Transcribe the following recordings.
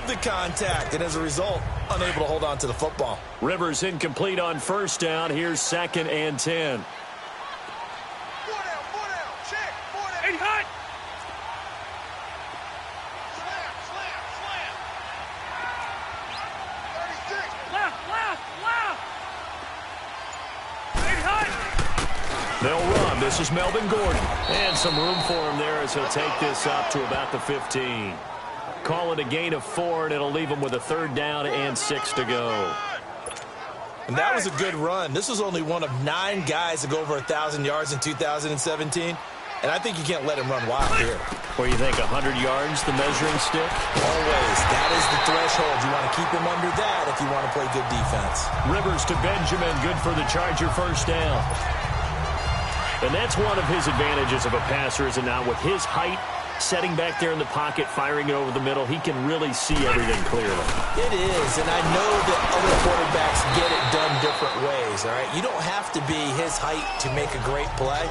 absorbed the contact, and as a result, unable to hold on to the football. Rivers incomplete on first down. Here's 2nd and 10. They'll run. This is Melvin Gordon. And some room for him there as he'll take this up to about the 15. Call it a gain of 4, and it'll leave him with a 3rd down and 6 to go. And that was a good run. This was only one of 9 guys to go over 1,000 yards in 2017. And I think you can't let him run wild here. Where you think 100 yards, the measuring stick? Always. That is the threshold. You want to keep him under that if you want to play good defense. Rivers to Benjamin. Good for the Charger first down. And that's one of his advantages of a passer, is it not? With his height, setting back there in the pocket, firing it over the middle, he can really see everything clearly. It is, and I know that other quarterbacks get it done different ways, all right? You don't have to be his height to make a great play,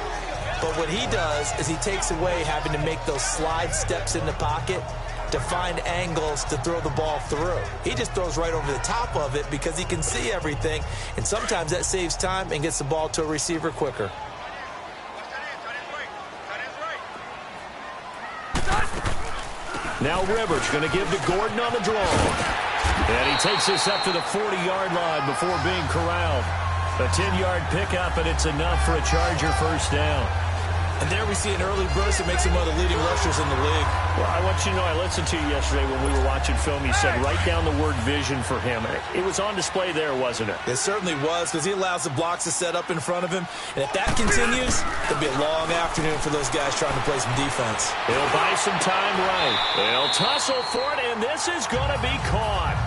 but what he does is he takes away having to make those slide steps in the pocket to find angles to throw the ball through. He just throws right over the top of it because he can see everything, and sometimes that saves time and gets the ball to a receiver quicker. Now Rivers going to give to Gordon on the draw. And he takes this up to the 40-yard line before being corralled. A 10-yard pickup, and it's enough for a Charger first down. And there we see an early burst that makes him one of the leading rushers in the league. Well, I want you to know, I listened to you yesterday when we were watching film. You said write down the word vision for him. It was on display there, wasn't it? It certainly was, because he allows the blocks to set up in front of him. And if that continues, it'll be a long afternoon for those guys trying to play some defense. They'll buy some time right. They'll tussle for it, and this is going to be caught.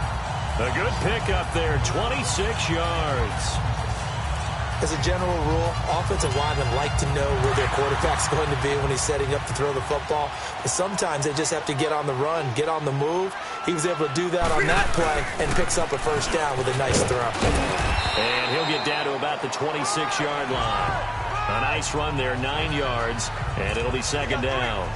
A good pickup there, 26 yards. As a general rule, offensive linemen like to know where their quarterback's going to be when he's setting up to throw the football. But sometimes they just have to get on the run, get on the move. He was able to do that on that play and picks up a first down with a nice throw. And he'll get down to about the 26-yard line. A nice run there, 9 yards, and it'll be 2nd down.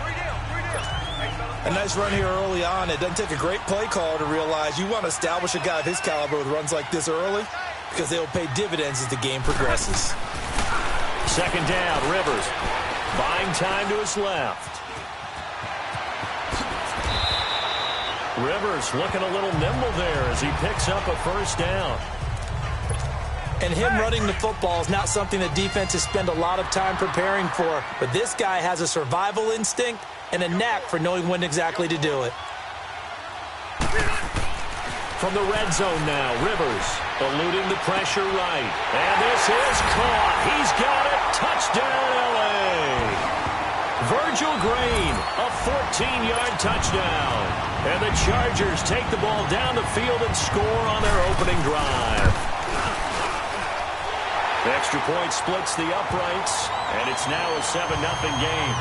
A nice run here early on. It doesn't take a great play caller to realize you want to establish a guy of his caliber with runs like this early, because they will pay dividends as the game progresses. 2nd down, Rivers buying time to his left. Rivers looking a little nimble there as he picks up a first down. And him running the football is not something that defenses spend a lot of time preparing for, but this guy has a survival instinct and a knack for knowing when exactly to do it. From the red zone now, Rivers eluding the pressure right. And this is caught. He's got it. Touchdown, L.A. Virgil Green, a 14-yard touchdown. And the Chargers take the ball down the field and score on their opening drive. The extra point splits the uprights, and it's now a 7-0 game.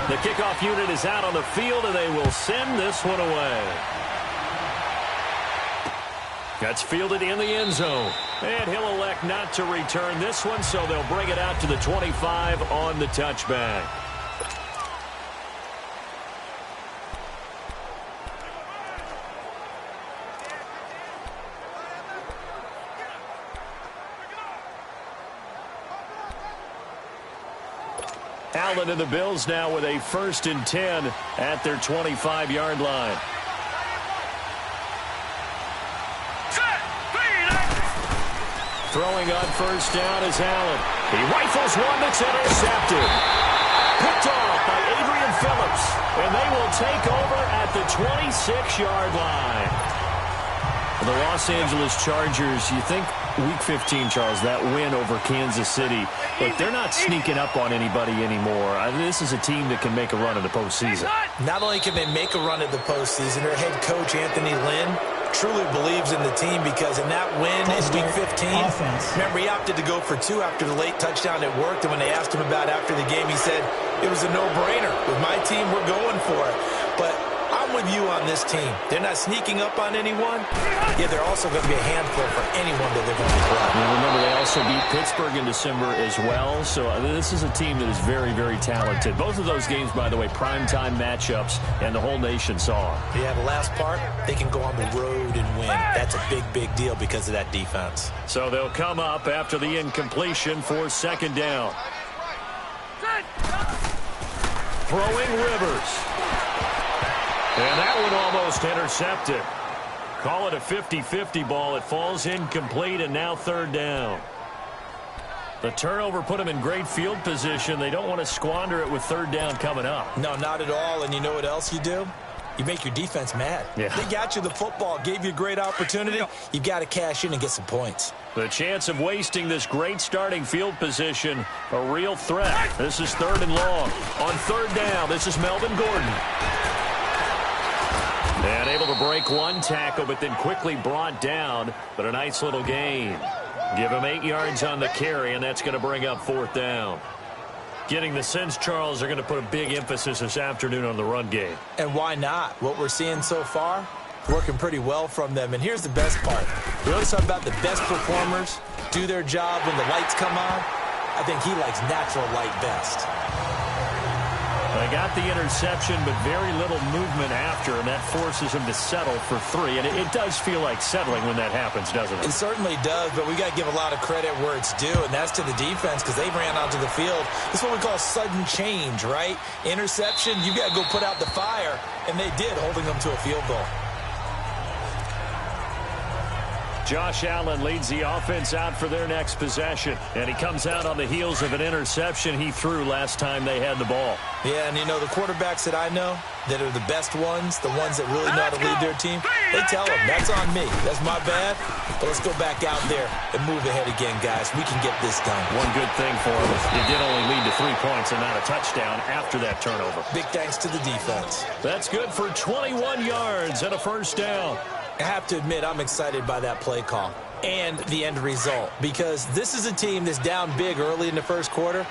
The kickoff unit is out on the field, and they will send this one away. That's fielded in the end zone. And he'll elect not to return this one, so they'll bring it out to the 25 on the touchback. Allen and the Bills now with a 1st and 10 at their 25-yard line. Throwing on first down is Allen. He rifles one that's intercepted. Picked off by Adrian Phillips. And they will take over at the 26-yard line. The Los Angeles Chargers, you think Week 15, Charles, that win over Kansas City. Look, they're not sneaking up on anybody anymore. This is a team that can make a run in the postseason. Not only can they make a run at the postseason, their head coach, Anthony Lynn, truly believes in the team, because in that win in Week 15, remember, he opted to go for 2 after the late touchdown. It worked, and when they asked him about after the game, he said, it was a no-brainer. With my team, we're going for it. But I I'm with you on this team. They're not sneaking up on anyone, yet they're also going to be a handful for anyone that they're going to play. And remember, they also beat Pittsburgh in December as well, so this is a team that is very, very talented. Both of those games, by the way, primetime matchups, and the whole nation saw them. Yeah, the last part, they can go on the road and win. That's a big, big deal because of that defense. So they'll come up after the incompletion for second down. Throwing Rivers. And that one almost intercepted. Call it a 50-50 ball. It falls incomplete, and now third down. The turnover put them in great field position. They don't want to squander it with third down coming up. No, not at all. And you know what else you do? You make your defense mad. Yeah. They got you the football, gave you a great opportunity. You've got to cash in and get some points. The chance of wasting this great starting field position, a real threat. This is third and long. On third down, this is Melvin Gordon. And able to break one tackle, but then quickly brought down. But a nice little gain. Give him 8 yards on the carry, and that's going to bring up fourth down. Getting the sense, Charles, are going to put a big emphasis this afternoon on the run game. And why not? What we're seeing so far, working pretty well from them. And here's the best part. We always talk about the best performers do their job when the lights come on. I think he likes natural light best. They got the interception, but very little movement after, and that forces him to settle for 3. And it does feel like settling when that happens, doesn't it? It certainly does, but we got to give a lot of credit where it's due, and that's to the defense because they ran onto the field. It's what we call sudden change, right? Interception, you got to go put out the fire, and they did, holding them to a field goal. Josh Allen leads the offense out for their next possession, and he comes out on the heels of an interception he threw last time they had the ball. Yeah, and you know, the quarterbacks that I know that are the best ones, the ones that really know how to lead their team, they tell them, that's on me. That's my bad, but let's go back out there and move ahead again, guys. We can get this done. One good thing for him is it did only lead to 3 points and not a touchdown after that turnover. Big thanks to the defense. That's good for 21 yards and a first down. I have to admit, I'm excited by that play call and the end result because this is a team that's down big early in the first quarter,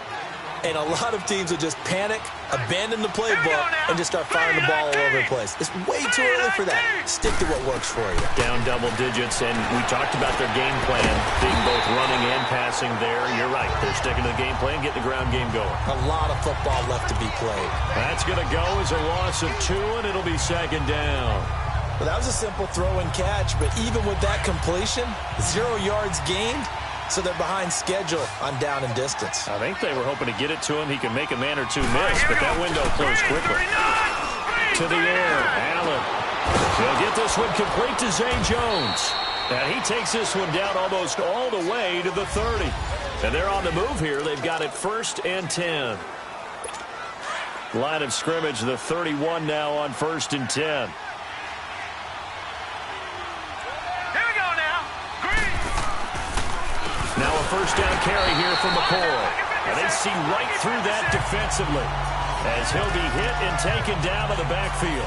and a lot of teams will just panic, abandon the playbook, and just start firing the ball all over the place. It's way too early for that. Stick to what works for you. Down double digits, and we talked about their game plan being both running and passing there. You're right. They're sticking to the game plan, getting the ground game going. A lot of football left to be played. That's going to go as a loss of 2, and it'll be second down. Well, that was a simple throw and catch, but even with that completion, 0 yards gained, so they're behind schedule on down and distance. I think they were hoping to get it to him. He can make a man or two miss, but that window closed quickly. To the air, Allen. He'll get this one complete to Zay Jones. And he takes this one down almost all the way to the 30. And they're on the move here. They've got it 1st and 10. Line of scrimmage, the 31 now on 1st and 10. Now a first down carry here from McCoy. And they see right through that defensively as he'll be hit and taken down to the backfield.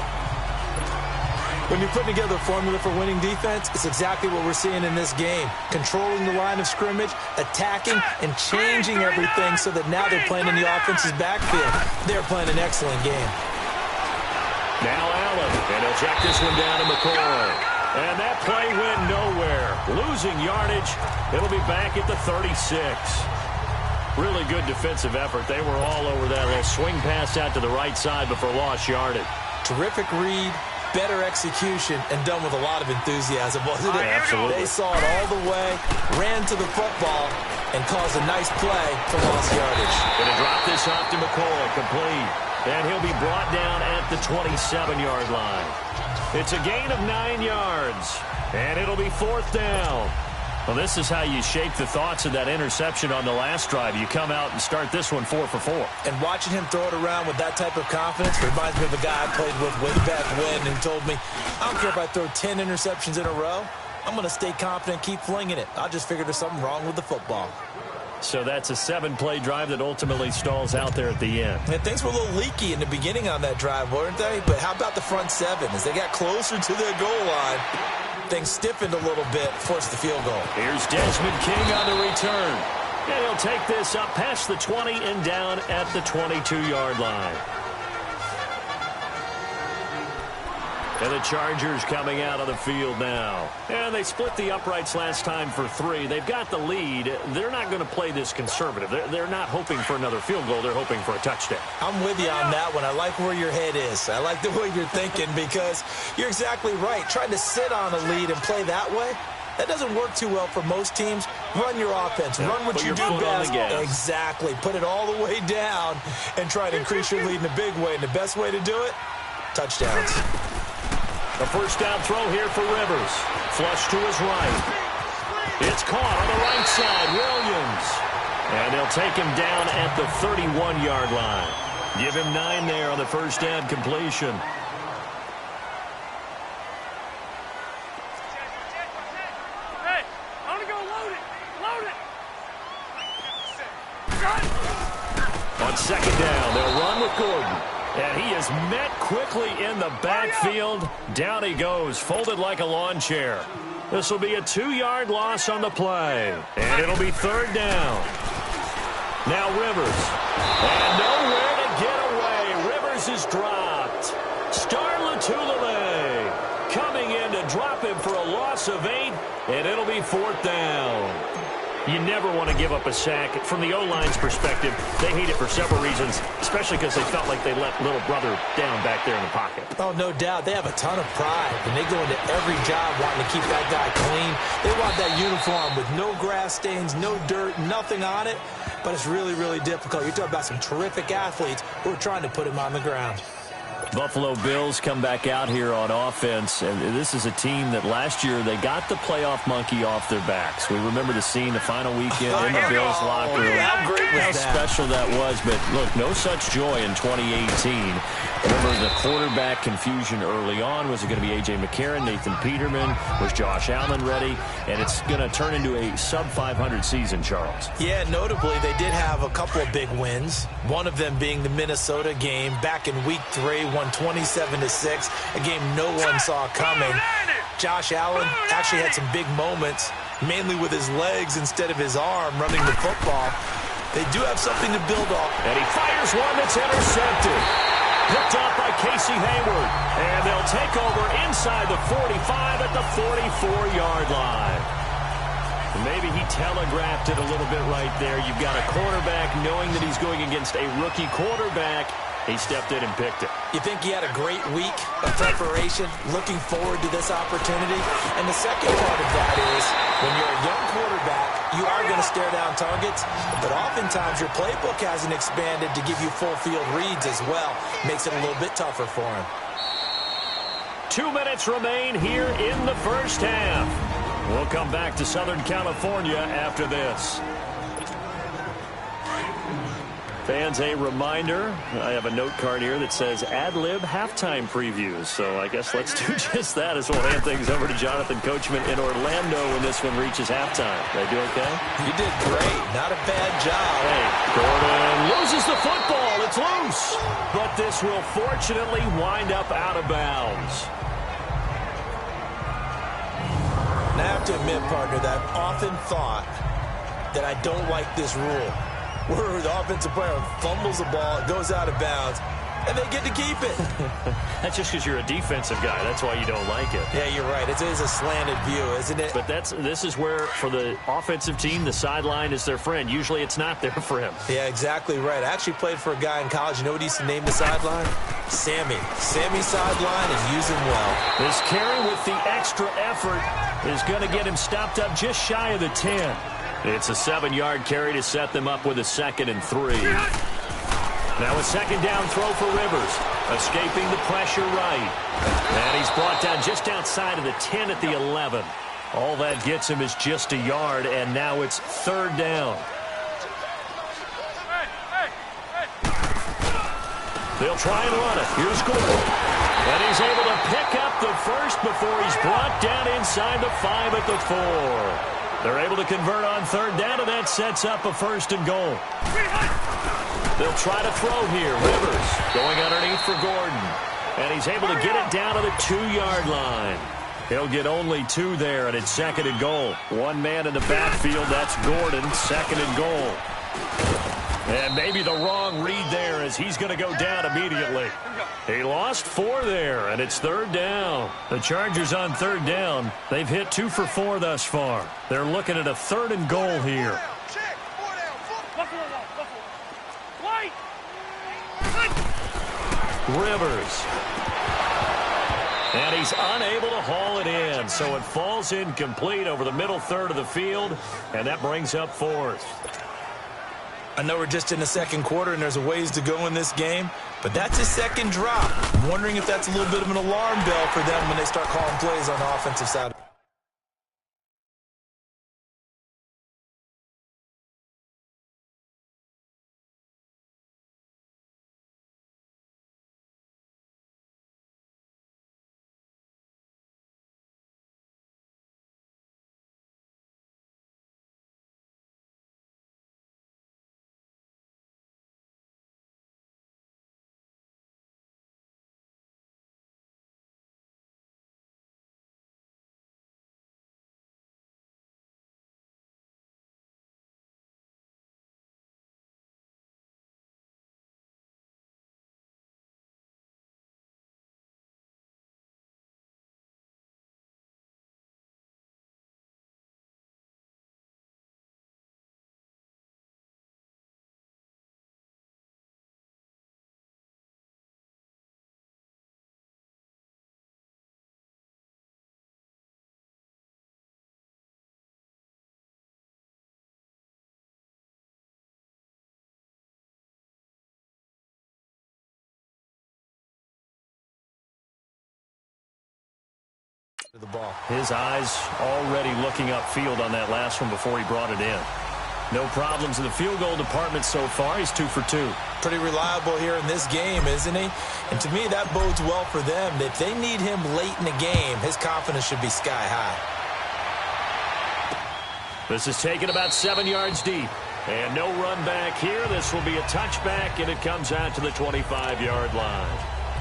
When you're putting together a formula for winning defense, it's exactly what we're seeing in this game. Controlling the line of scrimmage, attacking, and changing everything so that now they're playing in the offense's backfield. They're playing an excellent game. Now Allen, and he'll check this one down to McCoy. And that play went nowhere. Losing yardage. It'll be back at the 36. Really good defensive effort. They were all over that little swing pass out to the right side before lost yardage. Terrific read, better execution, and done with a lot of enthusiasm, wasn't it? Absolutely. They saw it all the way, ran to the football, and caused a nice play for lost yardage. Going to drop this off to McCoy, complete. And he'll be brought down at the 27-yard line. It's a gain of 9 yards, and it'll be 4th down. Well, this is how you shape the thoughts of that interception on the last drive. You come out and start this one 4 for 4. And watching him throw it around with that type of confidence reminds me of a guy I played with way back when and told me, I don't care if I throw 10 interceptions in a row. I'm going to stay confident, keep flinging it. I just figured there's something wrong with the football. So that's a 7-play drive that ultimately stalls out there at the end. And things were a little leaky in the beginning on that drive, weren't they? But how about the front 7? As they got closer to their goal line, things stiffened a little bit, forced the field goal. Here's Desmond King on the return. And he'll take this up past the 20 and down at the 22-yard line. And the Chargers coming out of the field now. And they split the uprights last time for 3. They've got the lead. They're not going to play this conservative. They're not hoping for another field goal. They're hoping for a touchdown. I'm with you on that one. I like where your head is. I like the way you're thinking because you're exactly right. Trying to sit on a lead and play that way, that doesn't work too well for most teams. Run your offense. Run what you do best. Exactly. Put it all the way down and try to increase your lead in a big way. And the best way to do it, touchdowns. The first down throw here for Rivers. Flush to his right. It's caught on the right side. Williams. And they'll take him down at the 31-yard line. Give him 9 there on the first down completion. Hey, I want to go load it. Load it. On second down, they'll run with Gordon. And he is met quickly in the backfield. Down he goes, folded like a lawn chair. This will be a 2-yard loss on the play. And it'll be third down. Now Rivers. And nowhere to get away. Rivers is dropped. Starlatulele coming in to drop him for a loss of 8. And it'll be fourth down. You never want to give up a sack. From the O-line's perspective, they hate it for several reasons, especially because they felt like they let little brother down back there in the pocket. Oh, no doubt. They have a ton of pride, and they go into every job wanting to keep that guy clean. They want that uniform with no grass stains, no dirt, nothing on it, but it's really, really difficult. You're talking about some terrific athletes who are trying to put him on the ground. Buffalo Bills come back out here on offense, and this is a team that last year they got the playoff monkey off their backs. We remember the scene, the final weekend in the Bills locker room. How great was that? How special that was, but look, no such joy in 2018. Remember the quarterback confusion early on. Was it going to be A.J. McCarron, Nathan Peterman? Was Josh Allen ready? And it's going to turn into a sub-500 season, Charles. Yeah, notably, they did have a couple of big wins, one of them being the Minnesota game back in Week 3, won 27-6, a game no one saw coming. Josh Allen actually had some big moments, mainly with his legs instead of his arm running the football. They do have something to build off. And he fires one that's intercepted. Picked off by Casey Hayward. And they'll take over inside the 45 at the 44-yard line. Maybe he telegraphed it a little bit right there. You've got a quarterback knowing that he's going against a rookie quarterback. He stepped in and picked it. You think he had a great week of preparation, looking forward to this opportunity? And the second part of that is, when you're a young quarterback, you are going to stare down targets, but oftentimes your playbook hasn't expanded to give you full field reads as well. Makes it a little bit tougher for him. 2 minutes remain here in the first half. We'll come back to Southern California after this. Fans, a reminder, I have a note card here that says ad-lib halftime previews. So I guess let's do just that as we'll hand things over to Jonathan Coachman in Orlando when this one reaches halftime. Did I do okay? You did great. Not a bad job. Hey, Gordon loses the football. It's loose. But this will fortunately wind up out of bounds. And I have to admit, partner, that I've often thought that I don't like this rule, where the offensive player fumbles the ball, it goes out of bounds, and they get to keep it. That's just because you're a defensive guy. That's why you don't like it. Yeah, you're right. It is a slanted view, isn't it? But this is where, for the offensive team, the sideline is their friend. Usually it's not their friend. Yeah, exactly right. I actually played for a guy in college. You know what he used to name the sideline? Sammy. Sammy's sideline is using well. This carry with the extra effort is going to get him stopped up just shy of the 10. It's a 7-yard carry to set them up with a 2nd and 3. Now a second down throw for Rivers. Escaping the pressure right. And he's brought down just outside of the 10 at the 11. All that gets him is just a yard, and now it's third down. They'll try and run it. Here's Gordon. And he's able to pick up the first before he's brought down inside the 5 at the 4. They're able to convert on third down, and that sets up a 1st and goal. They'll try to throw here. Rivers going underneath for Gordon. And he's able to get it down to the 2-yard line. He'll get only 2 there, and it's 2nd and goal. One man in the backfield, that's Gordon, 2nd and goal. And maybe the wrong read there as he's going to go down immediately. He lost 4 there, and it's 3rd down. The Chargers on 3rd down. They've hit 2 for 4 thus far. They're looking at a 3rd and goal here. Rivers. And he's unable to haul it in, so it falls incomplete over the middle third of the field, and that brings up 4th. I know we're just in the second quarter and there's a ways to go in this game, but that's his second drop. I'm wondering if that's a little bit of an alarm bell for them when they start calling plays on the offensive side. The ball. His eyes already looking upfield on that last one before he brought it in. No problems in the field goal department so far. He's 2 for 2. Pretty reliable here in this game, isn't he? And to me, that bodes well for them. If they need him late in the game, his confidence should be sky high. This is taken about 7 yards deep. And no run back here. This will be a touchback, and it comes out to the 25-yard line.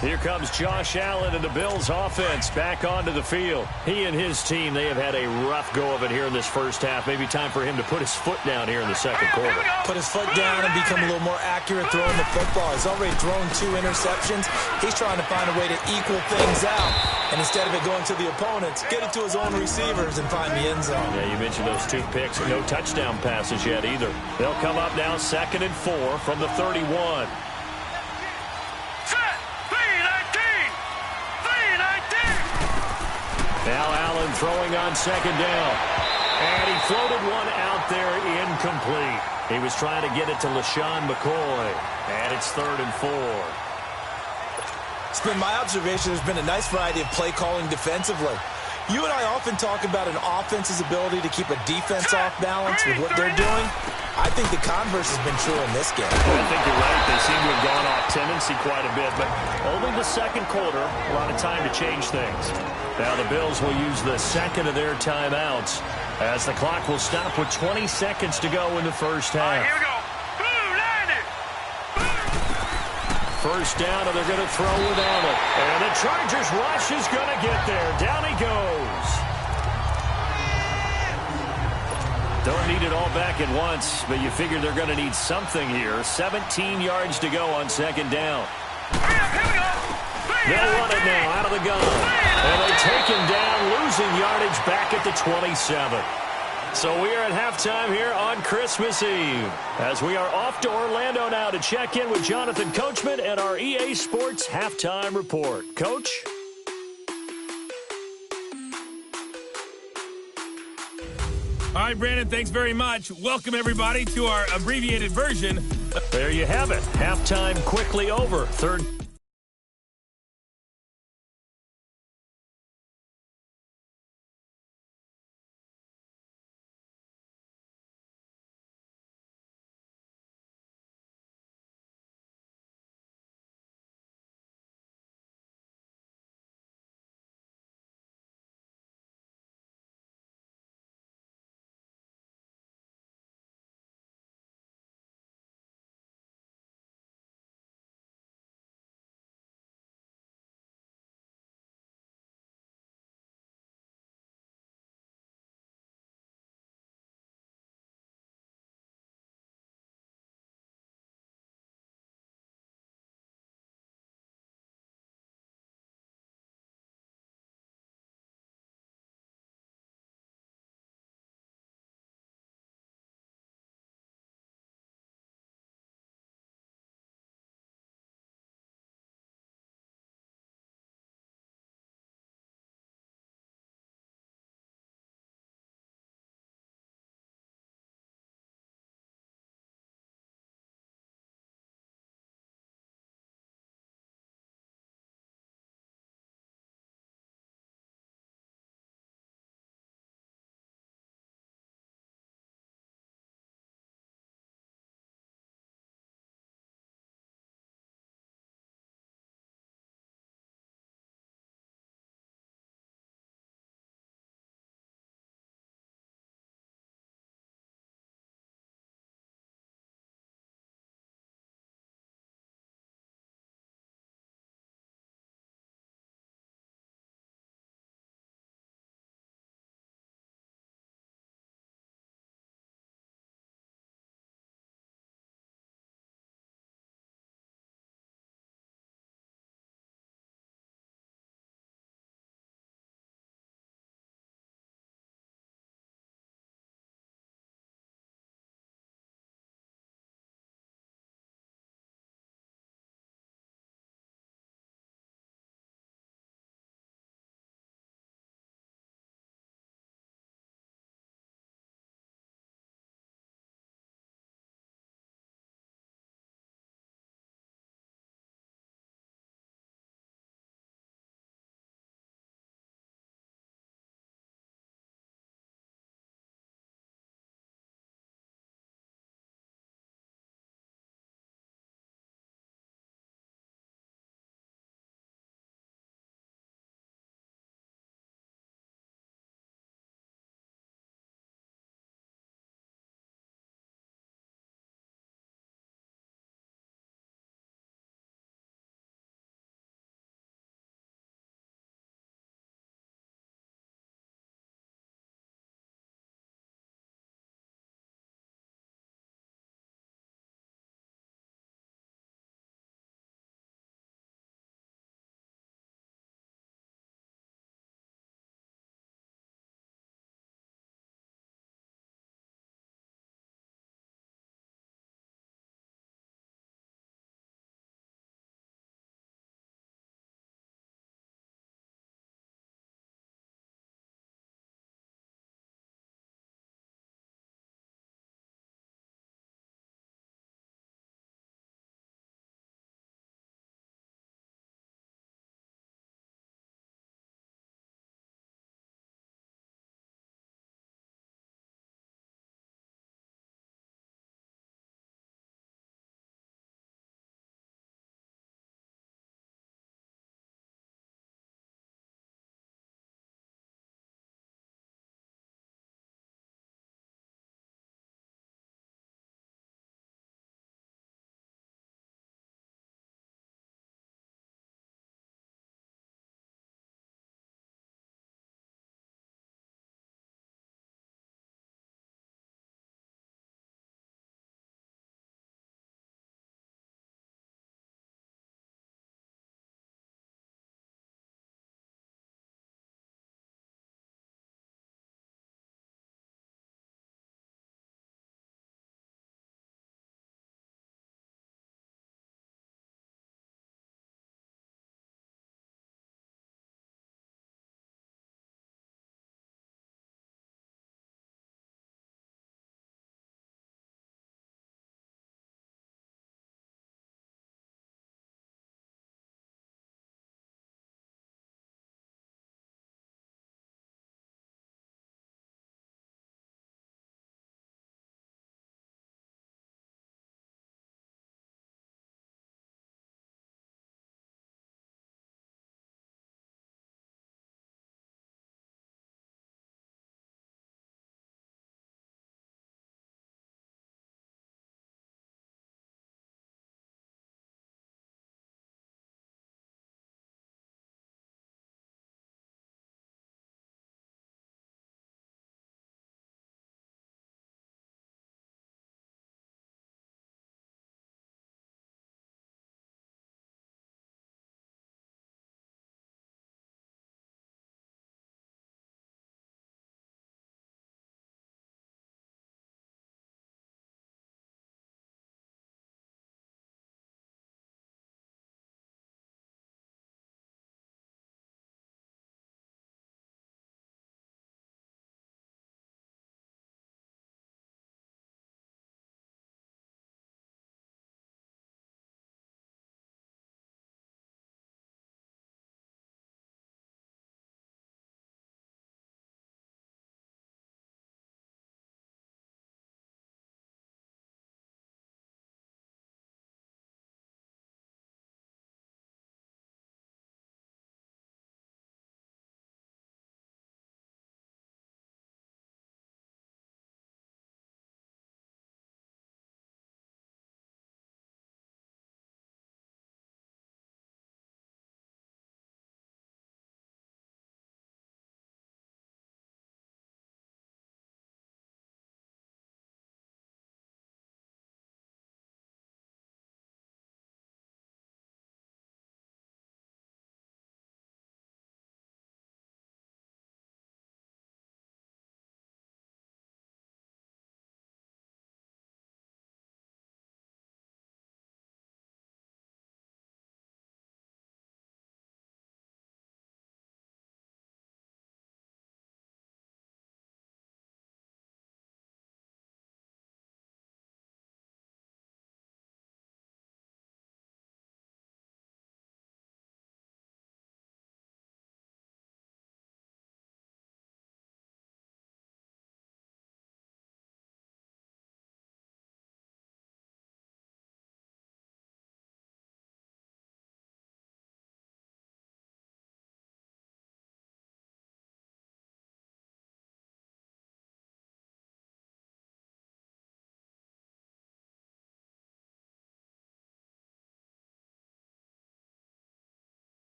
Here comes Josh Allen and the Bills offense back onto the field. He and his team, they have had a rough go of it here in this first half. Maybe time for him to put his foot down here in the second quarter. Put his foot down and become a little more accurate throwing the football. He's already thrown 2 interceptions. He's trying to find a way to equal things out. And instead of it going to the opponents, get it to his own receivers and find the end zone. Yeah, you mentioned those 2 picks. No touchdown passes yet either. They'll come up now 2nd and 4 from the 31. Now Allen throwing on 2nd down. And he floated one out there incomplete. He was trying to get it to LaShawn McCoy. And it's 3rd and 4. It's been my observation there's been a nice variety of play calling defensively. You and I often talk about an offense's ability to keep a defense off balance with what they're doing. I think the converse has been true in this game. I think you're right. They seem to have gone off tendency quite a bit, but only the second quarter, a lot of time to change things. Now the Bills will use the second of their timeouts as the clock will stop with 20 seconds to go in the first half. Here we go. First down, and they're going to throw without it. And the Chargers rush is going to get there. Down he goes. Don't need it all back at once, but you figure they're going to need something here. 17 yards to go on 2nd down. They'll run it now out of the gun. And they take him down, losing yardage back at the 27. So we are at halftime here on Christmas Eve as we are off to Orlando now to check in with Jonathan Coachman and our EA Sports Halftime Report. Coach? All right, Brandon, thanks very much. Welcome, everybody, to our abbreviated version. There you have it. Halftime quickly over. Third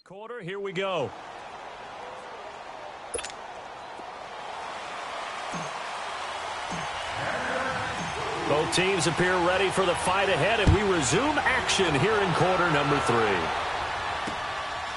Quarter, here we go. Both teams appear ready for the fight ahead, and we resume action here in quarter number 3.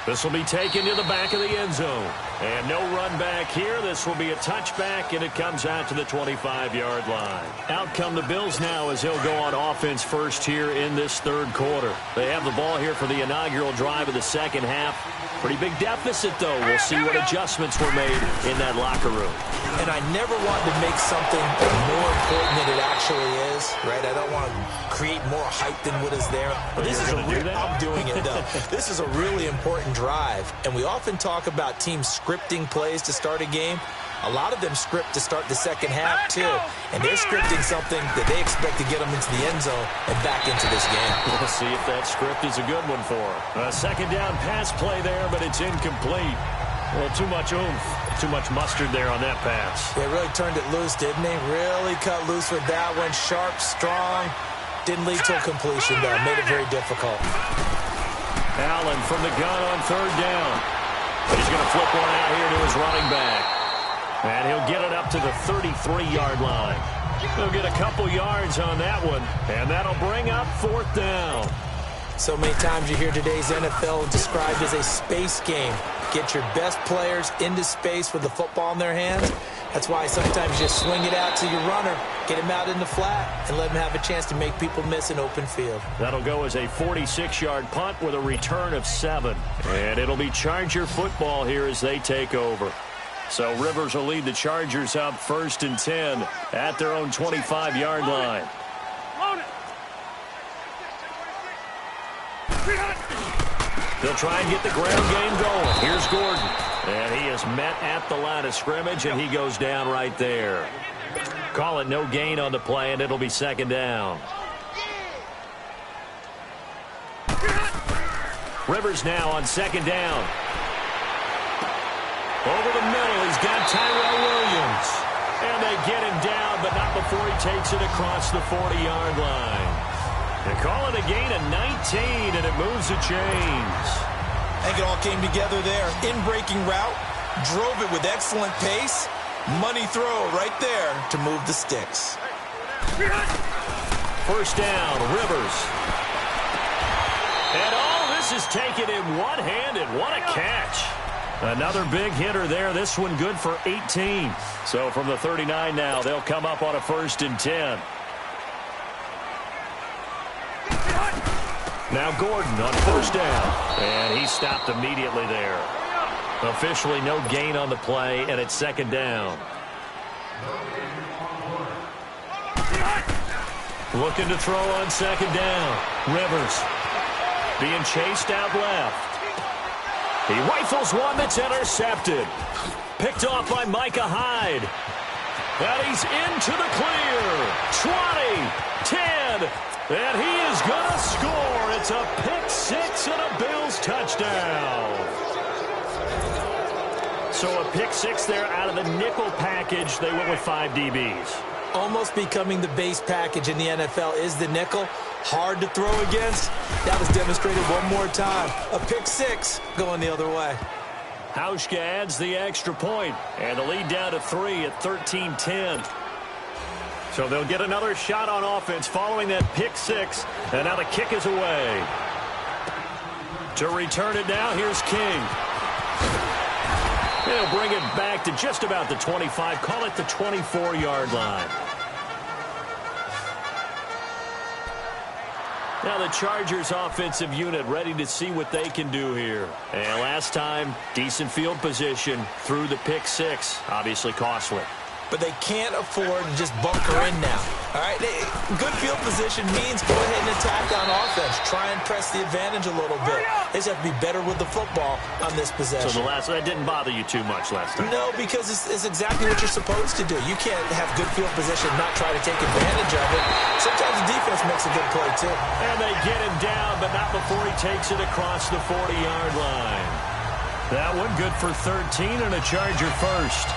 This will be taken to the back of the end zone. And no run back here. This will be a touchback, and it comes out to the 25-yard line. Out come the Bills now as they'll go on offense first here in this third quarter. They have the ball here for the inaugural drive of the second half. Pretty big deficit, though. We'll see what adjustments were made in that locker room. And I never want to make something more important than it actually is, right? I don't want to create more hype than what is there. But this is I'm doing it, though. This is a really important drive. And we often talk about teams scripting plays to start a game. A lot of them script to start the second half, too. And they're scripting something that they expect to get them into the end zone and back into this game. We'll see if that script is a good one for them. A second down pass play there, but it's incomplete. Well, too much oomph, too much mustard there on that pass. They really turned it loose, didn't they? Really cut loose with that one. Sharp, strong. Didn't lead to a completion, though. Made it very difficult. Allen from the gun on third down. He's going to flip one out here to his running back. And he'll get it up to the 33-yard line. He'll get a couple yards on that one, and that'll bring up fourth down. So many times you hear today's NFL described as a space game. Get your best players into space with the football in their hands. That's why sometimes you just swing it out to your runner, get him out in the flat, and let him have a chance to make people miss an open field. That'll go as a 46-yard punt with a return of 7. And it'll be Charger football here as they take over. So Rivers will lead the Chargers up 1st and 10 at their own 25-yard line. They'll try and get the ground game going. Here's Gordon. And he is met at the line of scrimmage, and he goes down right there. Call it no gain on the play, and it'll be second down. Rivers now on second down. Over the middle, he's got Tyrell Williams. And they get him down, but not before he takes it across the 40-yard line. They call it a gain of 19, and it moves the chains. I think it all came together there. In-breaking route, drove it with excellent pace. Money throw right there to move the sticks. First down, Rivers. And all this is taken in one-handed. What a catch. Another big hitter there. This one good for 18. So from the 39 now, they'll come up on a 1st and 10. Now Gordon on first down. And he stopped immediately there. Officially no gain on the play, and it's second down. Looking to throw on second down. Rivers being chased out left. He rifles one that's intercepted. Picked off by Micah Hyde. And he's into the clear. 20, 10, and he is going to score. It's a pick six and a Bills touchdown. So a pick six there out of the nickel package. They went with 5 DBs. Almost becoming the base package in the NFL is the nickel. Hard to throw against. That was demonstrated one more time. A pick six going the other way. Hauschka adds the extra point, and the lead down to 3 at 13-10. So they'll get another shot on offense following that pick six, and now the kick is away. To return it now, here's King. They'll bring it back to just about the 25, call it the 24-yard line. Now the Chargers offensive unit ready to see what they can do here. And last time, decent field position through the pick six. Obviously costly. But they can't afford to just bunker in now. All right, good field position means go ahead and attack on offense. Try and press the advantage a little bit. They just have to be better with the football on this possession. So that didn't bother you too much last time? No, because it's exactly what you're supposed to do. You can't have good field position and not try to take advantage of it. Sometimes the defense makes a good play, too. And they get him down, but not before he takes it across the 40-yard line. That one good for 13 and a Charger first.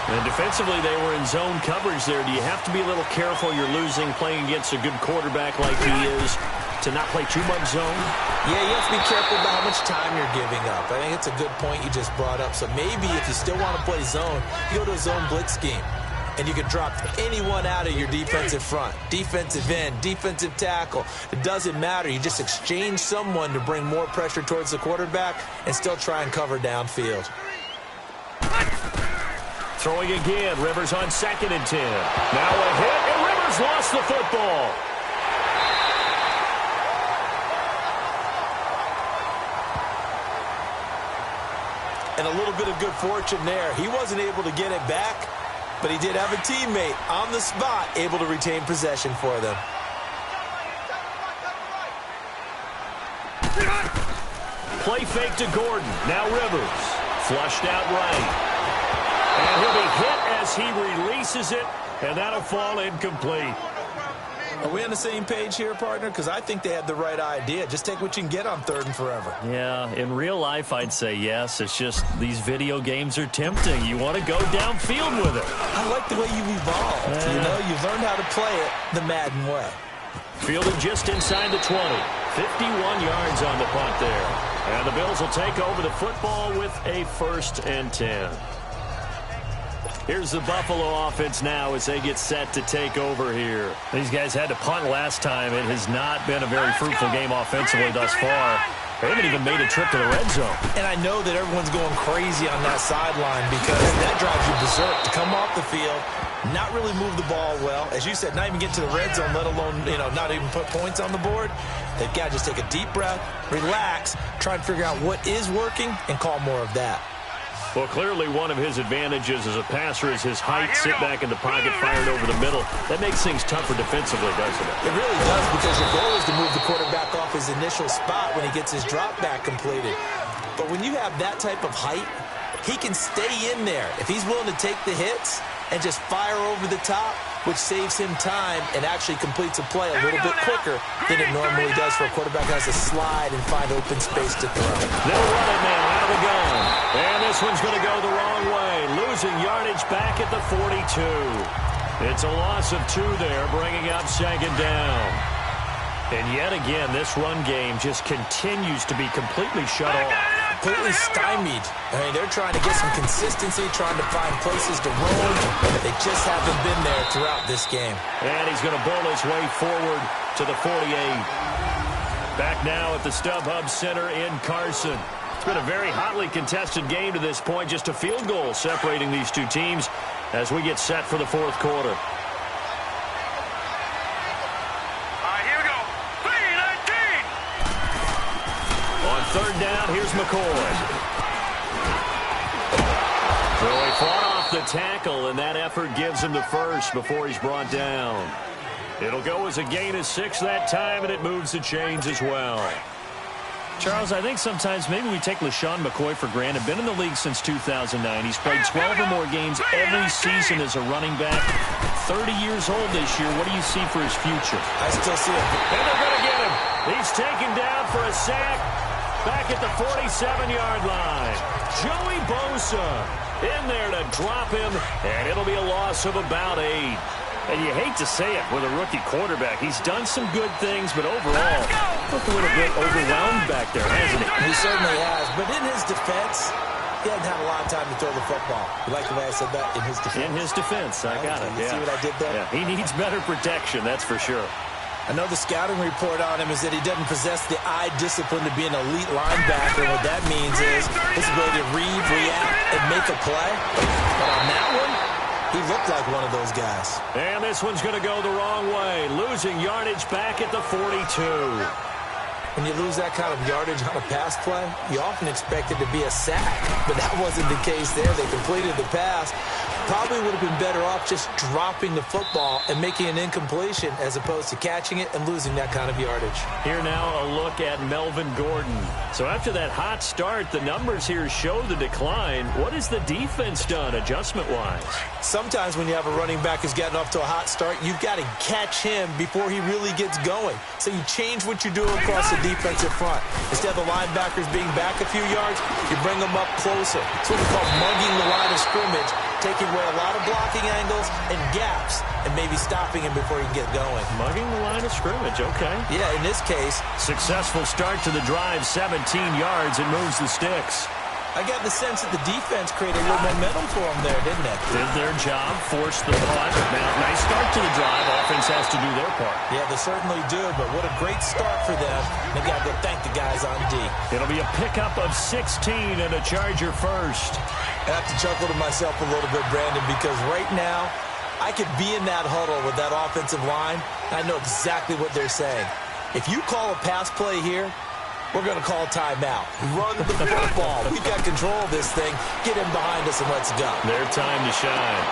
And defensively, they were in zone coverage there. Do you have to be a little careful? You're losing playing against a good quarterback like he is to not play too much zone? Yeah, you have to be careful about how much time you're giving up. I think it's a good point you just brought up. So maybe if you still want to play zone, you go to a zone blitz scheme. And you can drop anyone out of your defensive front. Defensive end, defensive tackle. It doesn't matter. You just exchange someone to bring more pressure towards the quarterback and still try and cover downfield. Throwing again. Rivers on 2nd and 10. Now a hit, and Rivers lost the football. And a little bit of good fortune there. He wasn't able to get it back, but he did have a teammate on the spot able to retain possession for them. Play fake to Gordon. Now Rivers. Flushed out right. And he'll be hit as he releases it, and that'll fall incomplete. Are we on the same page here, partner? Because I think they had the right idea. Just take what you can get on 3rd and forever. Yeah, in real life, I'd say yes. It's just these video games are tempting. You want to go downfield with it. I like the way you've evolved. You know, you've learned how to play it the Madden way. Fielded just inside the 20. 51 yards on the punt there. And the Bills will take over the football with a 1st and 10. Here's the Buffalo offense now as they get set to take over here. These guys had to punt last time. It has not been a very fruitful game offensively thus far. They haven't even made a trip to the red zone. And I know that everyone's going crazy on that sideline because that drives you berserk to come off the field, not really move the ball well. As you said, not even get to the red zone, let alone, not even put points on the board. They've got to just take a deep breath, relax, try and figure out what is working, and call more of that. Well, clearly one of his advantages as a passer is his height, sit back in the pocket, fired over the middle. That makes things tougher defensively, doesn't it? It really does, because your goal is to move the quarterback off his initial spot when he gets his drop back completed. But when you have that type of height, he can stay in there. If he's willing to take the hits and just fire over the top, which saves him time and actually completes a play a little bit quicker than it normally does for a quarterback who has to slide and find open space to throw. They'll run it now out of the gun. And this one's going to go the wrong way. Losing yardage back at the 42. It's a loss of 2 there, bringing up 2nd down. And yet again, this run game just continues to be completely shut off. Completely stymied. I mean, they're trying to get some consistency, trying to find places to roam. They just haven't been there throughout this game. And he's going to bowl his way forward to the 48. Back now at the StubHub Center in Carson. It's been a very hotly contested game to this point. Just a field goal separating these two teams as we get set for the 4th quarter. On 3rd down, here's McCoy. So he fought off the tackle, and that effort gives him the first before he's brought down. It'll go as a gain of 6 that time, and it moves the chains as well. Charles, I think sometimes maybe we take LeSean McCoy for granted. Been in the league since 2009. He's played 12 or more games every season as a running back. 30 years old this year. What do you see for his future? I still see him. And they're going to get him. He's taken down for a sack back at the 47-yard line. Joey Bosa in there to drop him, and it'll be a loss of about 8. And you hate to say it with a rookie quarterback. He's done some good things, but overall, looked a little bit overwhelmed back there, hasn't he? He certainly has. But in his defense, he hasn't had a lot of time to throw the football. You like the way I said that? In his defense. In his defense. I got it. You see what I did there? Yeah, he needs better protection, that's for sure. I know the scouting report on him is that he doesn't possess the eye discipline to be an elite linebacker. What that means is his ability to read, react, and make a play. But on that one, he looked like one of those guys. And this one's going to go the wrong way. Losing yardage back at the 42. When you lose that kind of yardage on a pass play, you often expect it to be a sack. But that wasn't the case there. They completed the pass. Probably would have been better off just dropping the football and making an incompletion as opposed to catching it and losing that kind of yardage. Here now a look at Melvin Gordon. So after that hot start, the numbers here show the decline. What has the defense done adjustment-wise? Sometimes when you have a running back who's gotten off to a hot start, you've got to catch him before he really gets going. So you change what you're doing across the defensive front. Instead of the linebackers being back a few yards, you bring them up closer. It's what we call mugging the line of scrimmage taking away a lot of blocking angles and gaps and maybe stopping him before he can get going. Mugging the line of scrimmage, okay. Yeah, in this case. Successful start to the drive, 17 yards, and moves the sticks. I got the sense that the defense created a little momentum for them there, didn't it? Did their job, forced the punt. Now, nice start to the drive. Offense has to do their part. Yeah, they certainly do, but what a great start for them. They got to go thank the guys on D. It'll be a pickup of 16 and a Charger first. I have to chuckle to myself a little bit, Brandon, because right now I could be in that huddle with that offensive line. I know exactly what they're saying. If you call a pass play here, we're going to call timeout. Run the football. We've got control of this thing. Get him behind us and let's go. Their time to shine.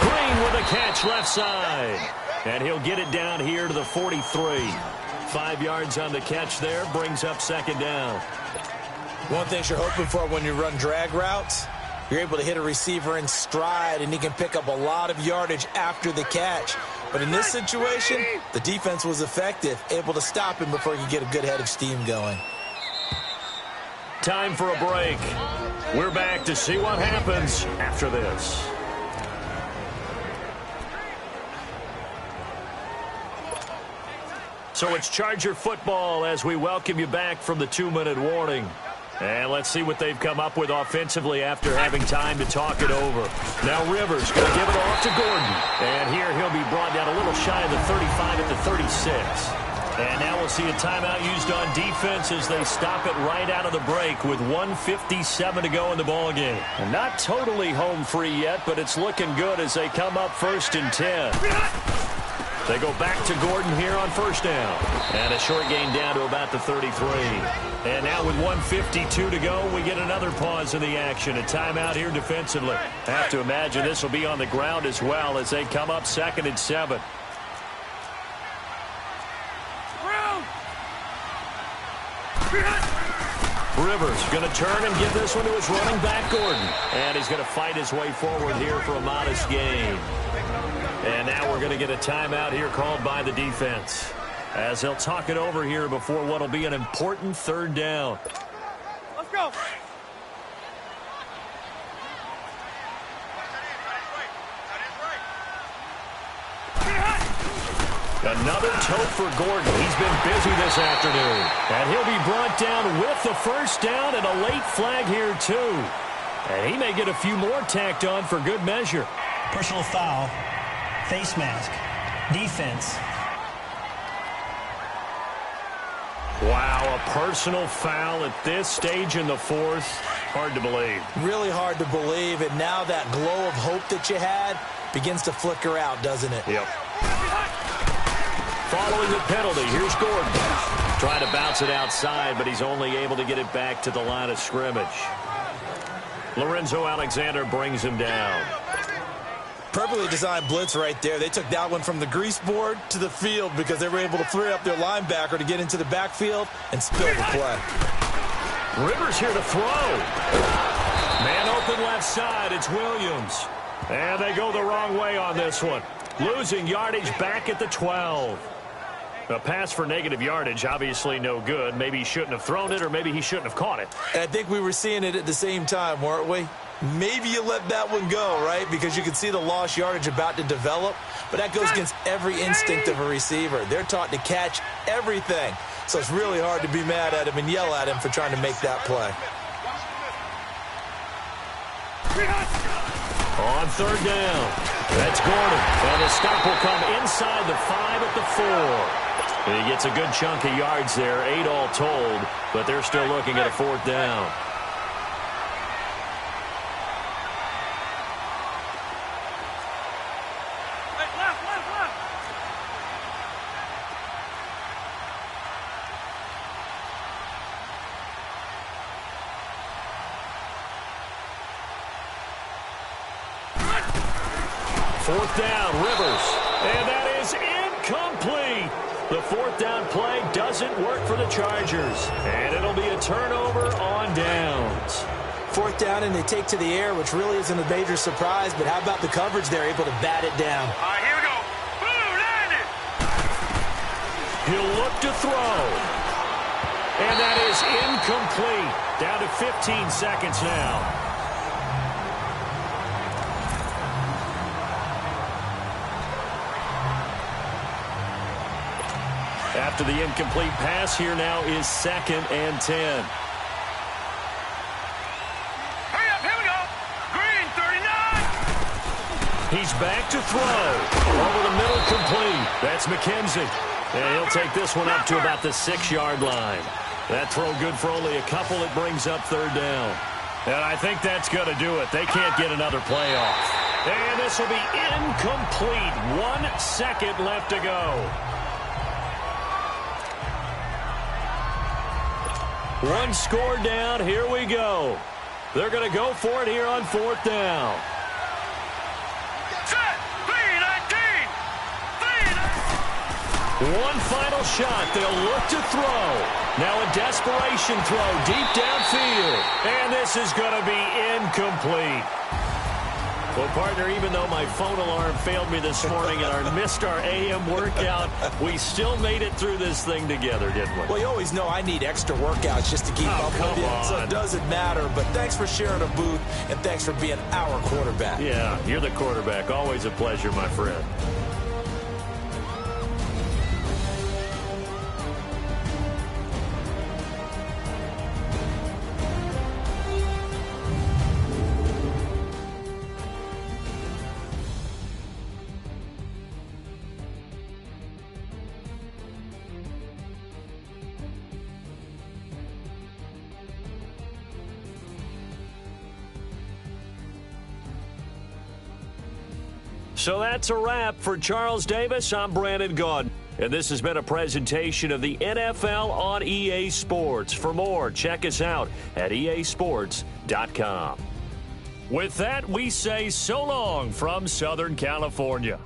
Green with a catch left side. And he'll get it down here to the 43. 5 yards on the catch there. Brings up second down. One thing you're hoping for when you run drag routes, you're able to hit a receiver in stride, and he can pick up a lot of yardage after the catch. But in this situation, the defense was effective, able to stop him before he could get a good head of steam going. Time for a break. We're back to see what happens after this. So it's Charger football as we welcome you back from the 2-minute warning. And let's see what they've come up with offensively after having time to talk it over. Now Rivers going to give it off to Gordon. And here he'll be brought down a little shy of the 35 at the 36. And now we'll see a timeout used on defense as they stop it right out of the break with 1:57 to go in the ballgame. And not totally home free yet, but it's looking good as they come up 1st and 10. They go back to Gordon here on first down. And a short gain down to about the 33. And now with 1:52 to go, we get another pause in the action. A timeout here defensively. Have to imagine this will be on the ground as well as they come up 2nd and 7. Rivers going to turn and give this one to his running back, Gordon. And he's going to fight his way forward here for a modest gain. And now we're going to get a timeout here called by the defense as they'll talk it over here before what will be an important 3rd down. Let's go. Another tote for Gordon. He's been busy this afternoon. And he'll be brought down with the first down and a late flag here too. And he may get a few more tacked on for good measure. Personal foul, face mask, defense. Wow, a personal foul at this stage in the 4th. Hard to believe. Really hard to believe, and now that glow of hope that you had begins to flicker out, doesn't it? Yep. Following the penalty, here's Gordon. Trying to bounce it outside, but he's only able to get it back to the line of scrimmage. Lorenzo Alexander brings him down. Perfectly designed blitz right there. They took that one from the grease board to the field because they were able to free up their linebacker to get into the backfield and spill the play. Rivers here to throw. Man open left side. It's Williams. And they go the wrong way on this one. Losing yardage back at the 12. A pass for negative yardage, obviously no good. Maybe he shouldn't have thrown it, or maybe he shouldn't have caught it. I think we were seeing it at the same time, weren't we? Maybe you let that one go, right? Because you can see the lost yardage about to develop. But that goes against every instinct of a receiver. They're taught to catch everything. So it's really hard to be mad at him and yell at him for trying to make that play. On 3rd down, that's Gordon. And the stop will come inside the 5 at the 4. And he gets a good chunk of yards there, 8 all told, but they're still looking at a 4th down. Fourth down, Rivers. And that is incomplete. The 4th down play doesn't work for the Chargers. And it'll be a turnover on downs. 4th down, and they take to the air, which really isn't a major surprise. But how about the coverage? They're able to bat it down. All right, here we go. Boom, landed. He'll look to throw. And that is incomplete. Down to 15 seconds now. After the incomplete pass, here now is 2nd and 10. Hurry up, here we go. Green, 39. He's back to throw. Over the middle, complete. That's McKenzie. And he'll take this one up to about the 6-yard line. That throw good for only a couple. It brings up 3rd down. And I think that's going to do it. They can't get another play off. And this will be incomplete. 1 second left to go. One score down. Here we go. They're going to go for it here on 4th down. Set. 3-19. 3-19. One final shot. They'll look to throw. Now a desperation throw deep downfield. And this is going to be incomplete. Well, partner, even though my phone alarm failed me this morning and I missed our AM workout, we still made it through this thing together, didn't we? Well, you always know I need extra workouts just to keep up with you, so it doesn't matter. But thanks for sharing a booth, and thanks for being our quarterback. Yeah, you're the quarterback. Always a pleasure, my friend. So that's a wrap for Charles Davis. I'm Brandon Gaudin. And this has been a presentation of the NFL on EA Sports. For more, check us out at easports.com. With that, we say so long from Southern California.